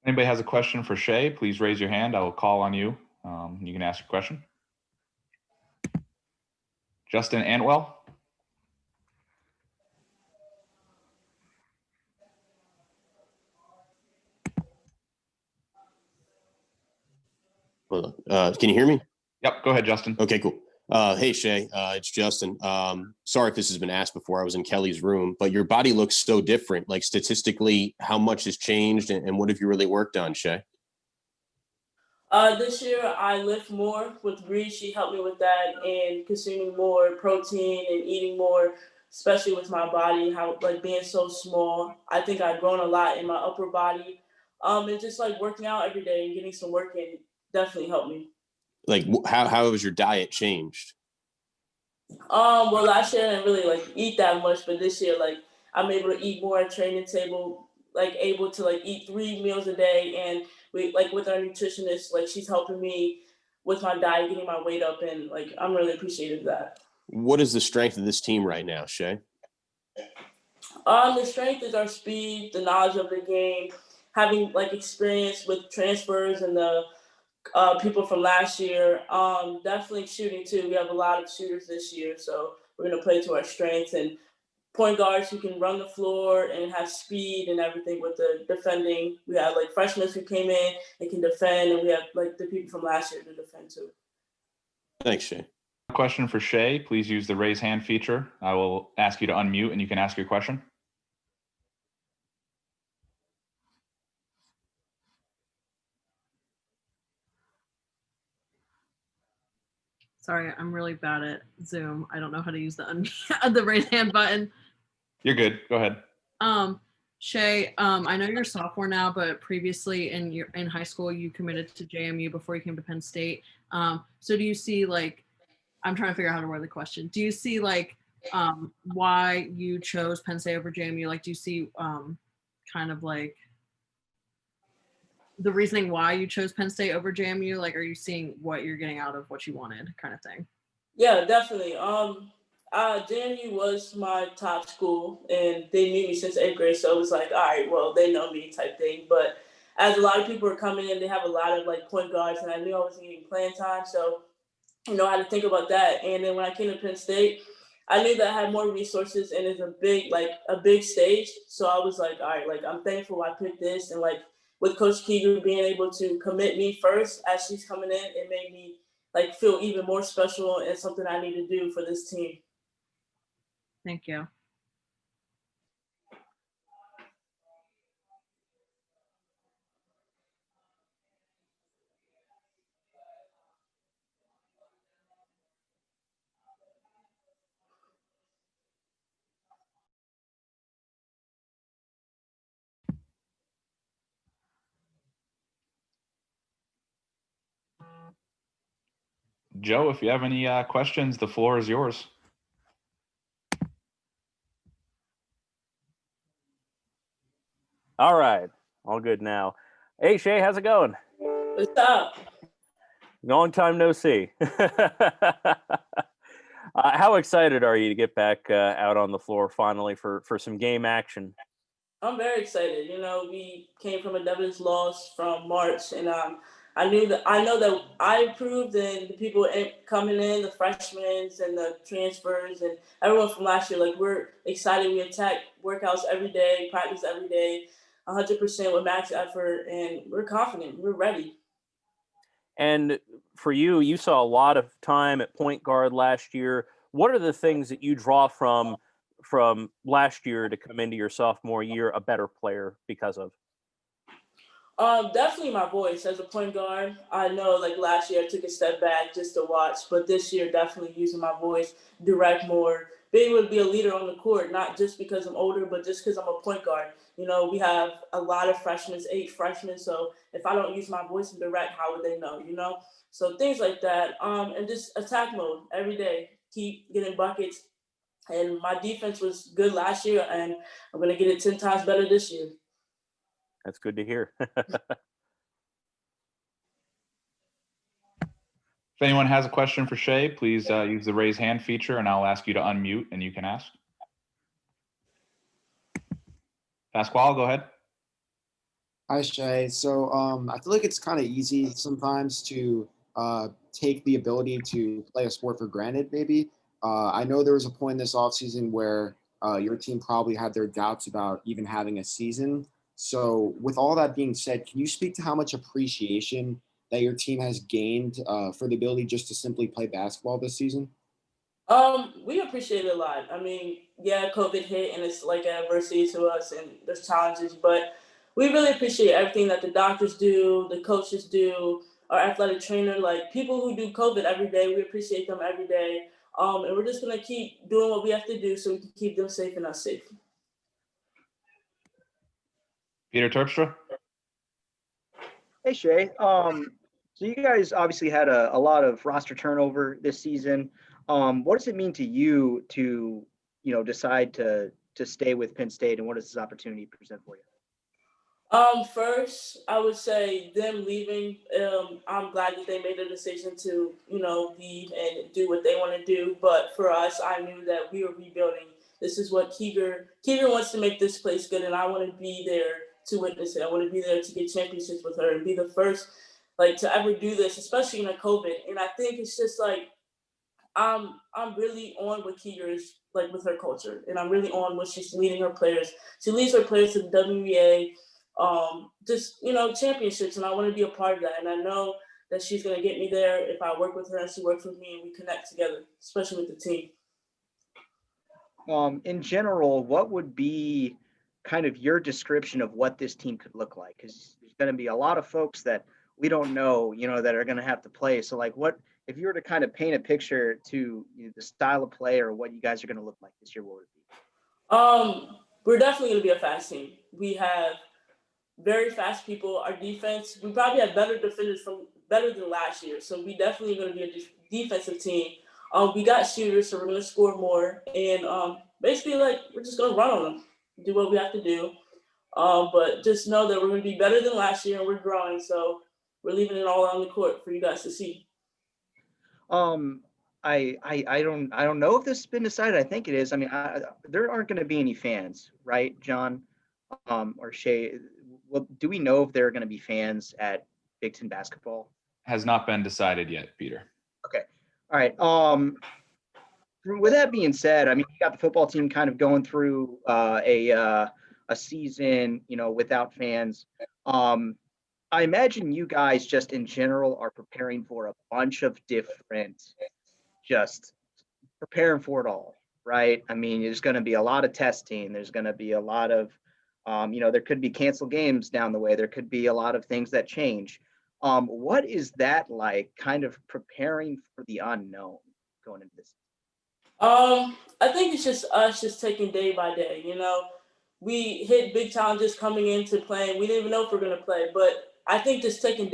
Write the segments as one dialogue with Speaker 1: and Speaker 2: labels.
Speaker 1: Anybody has a question for Shay, please raise your hand. I will call on you. You can ask your question. Justin Antwell.
Speaker 2: Hold on. Can you hear me?
Speaker 1: Yep, go ahead, Justin.
Speaker 2: Okay, cool. Hey, Shay, it's Justin. Sorry if this has been asked before. I was in Kelly's room, but your body looks so different. Like statistically, how much has changed and what have you really worked on, Shay?
Speaker 3: This year I lift more with Bree. She helped me with that and consuming more protein and eating more, especially with my body, how like being so small. I think I've grown a lot in my upper body. And just like working out every day and getting some work in definitely helped me.
Speaker 2: Like how has your diet changed?
Speaker 3: Well, last year I didn't really like eat that much, but this year like I'm able to eat more at training table, like able to like eat 3 meals a day, and we like with our nutritionist, like she's helping me with my diet, getting my weight up, and like I'm really appreciative of that.
Speaker 2: What is the strength of this team right now, Shay?
Speaker 3: The strength is our speed, the knowledge of the game, having like experience with transfers and the people from last year. Definitely shooting too. We have a lot of shooters this year, so we're gonna play to our strengths, and point guards who can run the floor and have speed and everything with the defending. We have like freshmen who came in and can defend, and we have like the people from last year to defend too.
Speaker 2: Thanks, Shay.
Speaker 1: Question for Shay, please use the raise hand feature. I will ask you to unmute and you can ask your question.
Speaker 4: Sorry, I'm really bad at Zoom. I don't know how to use the raise hand button.
Speaker 1: You're good. Go ahead.
Speaker 4: Shay, I know you're a sophomore now, but previously in high school you committed to JMU before you came to Penn State. So do you see like, I'm trying to figure out how to word the question. Do you see like why you chose Penn State over JMU? Like, do you see kind of like the reasoning why you chose Penn State over JMU? Like, are you seeing what you're getting out of what you wanted, kind of thing?
Speaker 3: Yeah, definitely. JMU was my top school, and they knew me since 8th grade, so it was like, all right, well, they know me type thing. But as a lot of people are coming in, they have a lot of like point guards, and I knew I wasn't getting playing time, so I had to think about that. And then when I came to Penn State, I knew that I had more resources and it's a big stage. So I was like, all right, like I'm thankful I picked this, and like with Coach Keegan being able to commit me first as she's coming in, it made me like feel even more special and something I need to do for this team.
Speaker 4: Thank you.
Speaker 1: Joe, if you have any questions, the floor is yours.
Speaker 5: All right. All good now. Hey, Shay, how's it going?
Speaker 3: What's up?
Speaker 5: Long time no see. How excited are you to get back out on the floor finally for some game action?
Speaker 3: I'm very excited. We came from a Devils loss from March, and I know that I improved, and the people coming in, the freshmen and the transfers, and everyone from last year. Like, we're excited. We attack workouts every day, practice every day, 100% with max effort, and we're confident. We're ready.
Speaker 5: And for you, you saw a lot of time at point guard last year. What are the things that you draw from last year to come into your sophomore year a better player because of?
Speaker 3: Definitely my voice as a point guard. I know like last year I took a step back just to watch, but this year definitely using my voice, direct more, being able to be a leader on the court, not just because I'm older, but just because I'm a point guard. We have a lot of freshmen, 8 freshmen, so if I don't use my voice and direct, how would they know? So things like that, and just attack mode every day, keep getting buckets. And my defense was good last year, and I'm going to get it 10 times better this year.
Speaker 5: That's good to hear.
Speaker 1: If anyone has a question for Shay, please use the raise hand feature and I'll ask you to unmute and you can ask. Pasquale, go ahead.
Speaker 6: Hi, Shay. So I feel like it's kind of easy sometimes to take the ability to play a sport for granted, maybe. I know there was a point this offseason where your team probably had their doubts about even having a season. So, with all that being said, can you speak to how much appreciation that your team has gained for the ability just to simply play basketball this season?
Speaker 3: We appreciate it a lot. I mean, yeah, COVID hit and it's like adversity to us and there's challenges, but we really appreciate everything that the doctors do, the coaches do, our athletic trainer, like people who do COVID every day. We appreciate them every day. And we're just gonna keep doing what we have to do so we can keep them safe and us safe.
Speaker 1: Peter Terpstra?
Speaker 7: Hey Shay, so you guys obviously had a lot of roster turnover this season. What does it mean to you to, decide to stay with Penn State, and what does this opportunity present for you?
Speaker 3: First, I would say them leaving. I'm glad that they made a decision to, leave and do what they want to do. But for us, I knew that we were rebuilding. This is what Keeger wants to make this place good, and I want to be there to witness it. I want to be there to get championships with her and be the first, like, to ever do this, especially in a COVID. And I think it's just like I'm really on what Keeger is like with her culture, and I'm really on what she's leading her players. She leads her players to the WNBA, just championships, and I want to be a part of that. And I know that she's gonna get me there if I work with her and she works with me and we connect together, especially with the team.
Speaker 7: In general, what would be kind of your description of what this team could look like? Because there's going to be a lot of folks that we don't know, that are going to have to play. So, like, what if you were to kind of paint a picture to the style of play or what you guys are going to look like this year? What would it be?
Speaker 3: We're definitely gonna be a fast team. We have very fast people. Our defense, we probably have better defenders better than last year. So we definitely going to be a defensive team. We got shooters, so we're going to score more. And basically, like, we're just going to run on them, do what we have to do. But just know that we're going to be better than last year and we're growing. So we're leaving it all on the court for you guys to see.
Speaker 7: I don't know if this has been decided. I think it is. I mean, there aren't going to be any fans, right, John, or Shay? Well, do we know if there are going to be fans at Big Ten basketball?
Speaker 1: Has not been decided yet, Peter.
Speaker 7: Okay. All right. With that being said, I mean, you got the football team kind of going through a season, without fans. I imagine you guys just in general are preparing for a bunch of different, just preparing for it all, right? I mean, there's going to be a lot of testing. There's going to be a lot of, there could be canceled games down the way. There could be a lot of things that change. What is that like, kind of preparing for the unknown going into this?
Speaker 3: I think it's just us just taking day by day. We hit big challenges coming into playing. We didn't even know if we're gonna play, but I think just taking one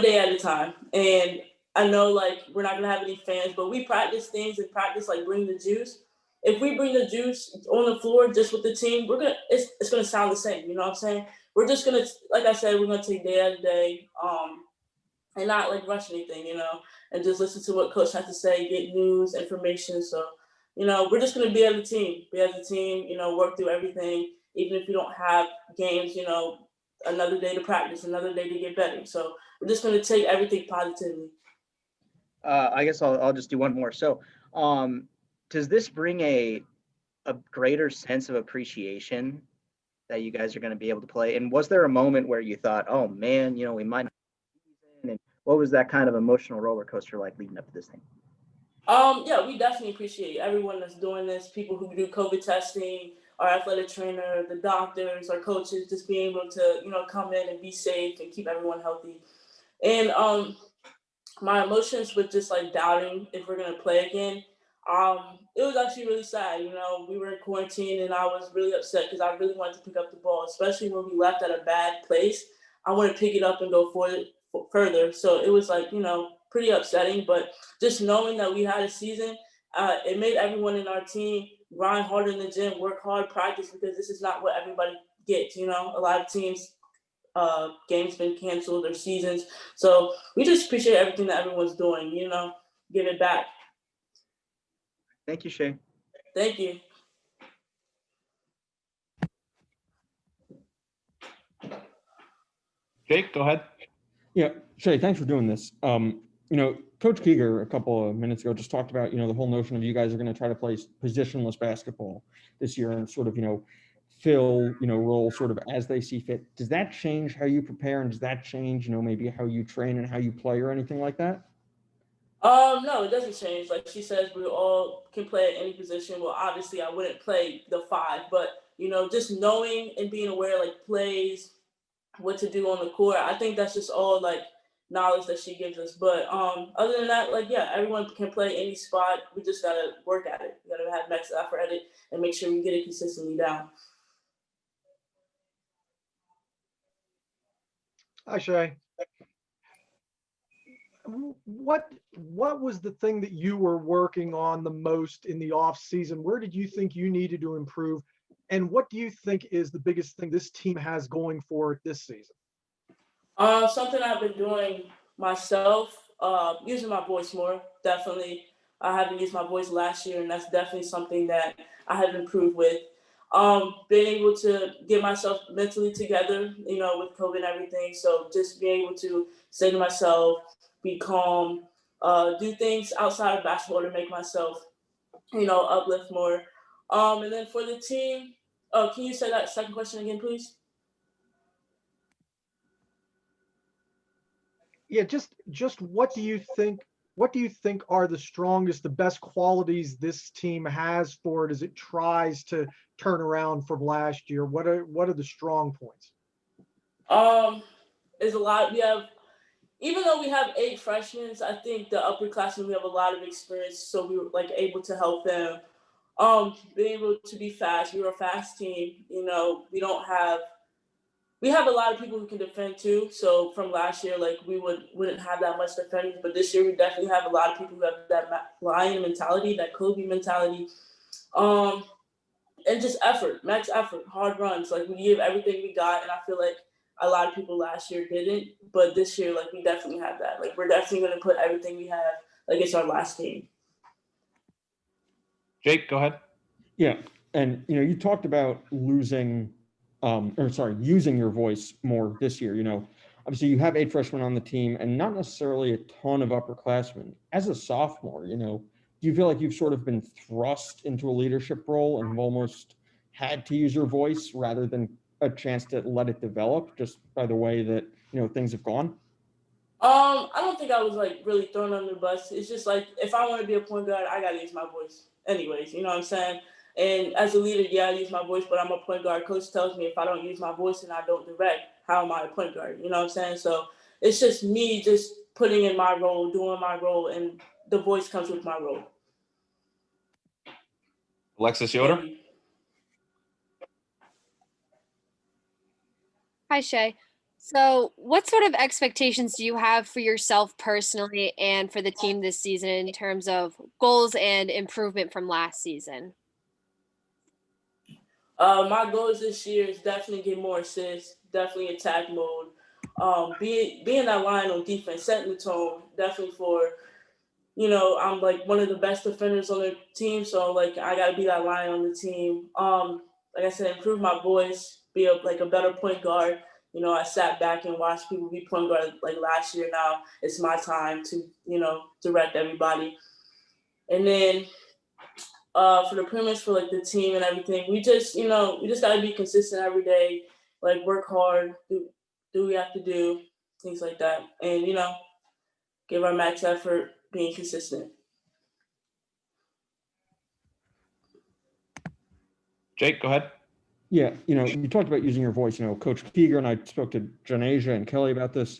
Speaker 3: day at a time. And I know like we're not gonna have any fans, but we practice things and practice like bring the juice. If we bring the juice on the floor just with the team, it's gonna sound the same. You know what I'm saying? We're just gonna, like I said, we're gonna take day at a day, and not like rush anything, and just listen to what coach has to say, get news, information. So, we're just gonna be as a team, work through everything, even if we don't have games, another day to practice, another day to get better. So we're just gonna take everything positively.
Speaker 7: I guess I'll just do one more. So, does this bring a greater sense of appreciation that you guys are going to be able to play? And was there a moment where you thought, oh man, we might not season? And what was that kind of emotional roller coaster like leading up to this thing?
Speaker 3: Yeah, we definitely appreciate everyone that's doing this, people who do COVID testing, our athletic trainer, the doctors, our coaches, just being able to, come in and be safe and keep everyone healthy. And my emotions with just like doubting if we're gonna play again. It was actually really sad. We were in quarantine and I was really upset because I really wanted to pick up the ball, especially when we left at a bad place. I want to pick it up and go further. So it was like, pretty upsetting, but just knowing that we had a season, it made everyone in our team grind harder in the gym, work hard, practice, because this is not what everybody gets. A lot of teams, games been canceled, their seasons. So we just appreciate everything that everyone's doing, give it back.
Speaker 7: Thank you, Shay.
Speaker 3: Thank you.
Speaker 1: Jake, go ahead.
Speaker 8: Yeah, Shay, thanks for doing this. Coach Keeger a couple of minutes ago just talked about, the whole notion of you guys are going to try to play positionless basketball this year and sort of, fill, roles sort of as they see fit. Does that change how you prepare, and does that change, maybe how you train and how you play or anything like that?
Speaker 3: No, it doesn't change. Like she says, we all can play at any position. Well, obviously, I wouldn't play the 5, but just knowing and being aware, like plays, what to do on the court. I think that's just all like knowledge that she gives us. But other than that, like yeah, everyone can play any spot. We just gotta work at it. We gotta have max effort at it and make sure we get it consistently down.
Speaker 9: Hi, Shay. What was the thing that you were working on the most in the off season? Where did you think you needed to improve? And what do you think is the biggest thing this team has going for it this season?
Speaker 3: Something I've been doing myself, using my voice more, definitely. I haven't used my voice last year, and that's definitely something that I have improved with. Being able to get myself mentally together, with COVID and everything. So just being able to say to myself, be calm, do things outside of basketball to make myself, uplift more. And then for the team, can you say that second question again, please?
Speaker 9: Yeah, just what do you think are the strongest, the best qualities this team has for it as it tries to turn around from last year? What are the strong points?
Speaker 3: There's a lot. Even though we have 8 freshmen, I think the upperclassmen, we have a lot of experience, so we were like able to help them. Being able to be fast. We were a fast team. We have a lot of people who can defend too. So from last year, like we wouldn't have that much defending, but this year we definitely have a lot of people who have that lion mentality, that Kobe mentality, and just effort, max effort, hard runs. Like we give everything we got, and I feel like a lot of people last year didn't, but this year, like we definitely have that. Like we're definitely going to put everything we have. Like it's our last game.
Speaker 1: Jake, go ahead.
Speaker 8: Yeah, and you talked about using your voice more this year. Obviously you have 8 freshmen on the team and not necessarily a ton of upperclassmen. As a sophomore, do you feel like you've sort of been thrust into a leadership role and have almost had to use your voice rather than a chance to let it develop just by the way that things have gone?
Speaker 3: I don't think I was like really thrown under the bus. It's just like if I want to be a point guard, I gotta use my voice anyways. You know what I'm saying? And as a leader, yeah, I use my voice, but I'm a point guard. Coach tells me if I don't use my voice and I don't direct, how am I a point guard? You know what I'm saying? So it's just me just putting in my role, doing my role, and the voice comes with my role.
Speaker 1: Alexis Yoder.
Speaker 10: Hi, Shay. So what sort of expectations do you have for yourself personally and for the team this season in terms of goals and improvement from last season?
Speaker 3: My goals this year is definitely get more assists, definitely attack mode, being that line on defense, setting the tone, definitely for, I'm like one of the best defenders on the team, so like I gotta be that line on the team. Like I said, improve my voice, be a better point guard. I sat back and watched people be point guard like last year. Now it's my time to, direct everybody. And then for the premise for like the team and everything, we just gotta be consistent every day, like work hard, do what we have to do, things like that, and give our max effort, being consistent.
Speaker 1: Jake, go ahead.
Speaker 8: Yeah, you talked about using your voice. Coach Keeger and I spoke to Janasia and Kelly about this.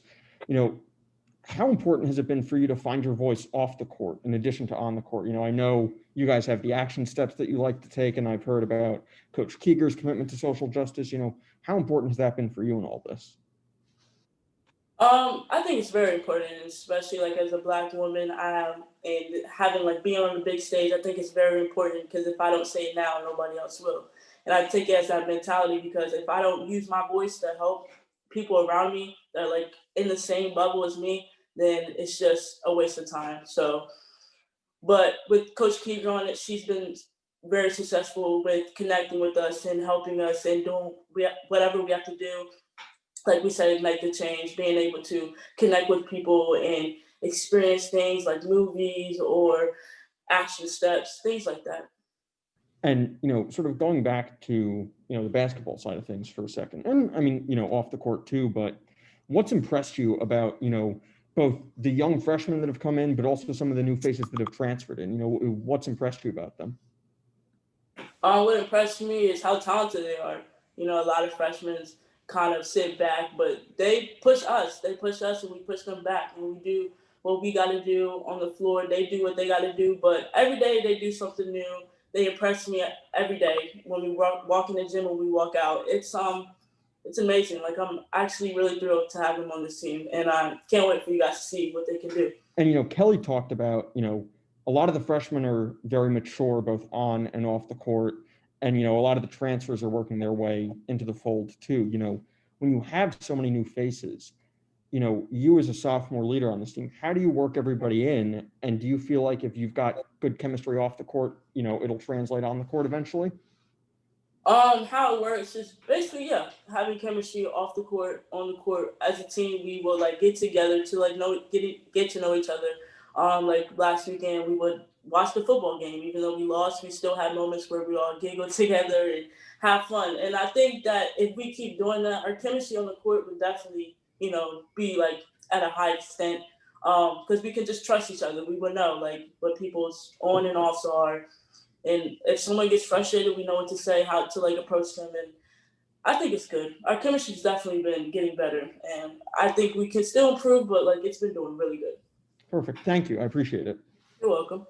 Speaker 8: How important has it been for you to find your voice off the court in addition to on the court? I know you guys have the action steps that you like to take, and I've heard about Coach Keeger's commitment to social justice. How important has that been for you in all this?
Speaker 3: I think it's very important, especially like as a Black woman, and having like being on the big stage. I think it's very important because if I don't say it now, nobody else will. And I take it as that mentality because if I don't use my voice to help people around me that are like in the same bubble as me, then it's just a waste of time. So, but with Coach Keegan on it, she's been very successful with connecting with us and helping us and doing whatever we have to do like we said, ignite the change, being able to connect with people and experience things like movies or action steps, things like that.
Speaker 8: And, sort of going back to, the basketball side of things for a second, and I mean, off the court too, but what's impressed you about, both the young freshmen that have come in, but also some of the new faces that have transferred in? What's impressed you about them?
Speaker 3: What impressed me is how talented they are. A lot of freshmen kind of sit back, but they push us. They push us and we push them back. And we do what we got to do on the floor. They do what they got to do. But every day they do something new. They impress me every day when we walk in the gym and we walk out. It's amazing. Like, I'm actually really thrilled to have them on this team. And I can't wait for you guys to see what they can do.
Speaker 8: And, Kelly talked about, a lot of the freshmen are very mature, both on and off the court. And, a lot of the transfers are working their way into the fold too. When you have so many new faces, you as a sophomore leader on this team, how do you work everybody in? And do you feel like if you've got good chemistry off the court, it'll translate on the court eventually?
Speaker 3: How it works is basically, having chemistry off the court, on the court. As a team, we will get together to get to know each other. Like last weekend, we would watch the football game. Even though we lost, we still had moments where we all giggle together and have fun. And I think that if we keep doing that, our chemistry on the court would definitely, be at a high extent. Because we can just trust each other. We would know what people's on and offs are. And if someone gets frustrated, we know what to say, how to approach them. And I think it's good. Our chemistry's definitely been getting better. And I think we can still improve, but it's been doing really good.
Speaker 8: Perfect. Thank you. I appreciate it.
Speaker 3: You're welcome.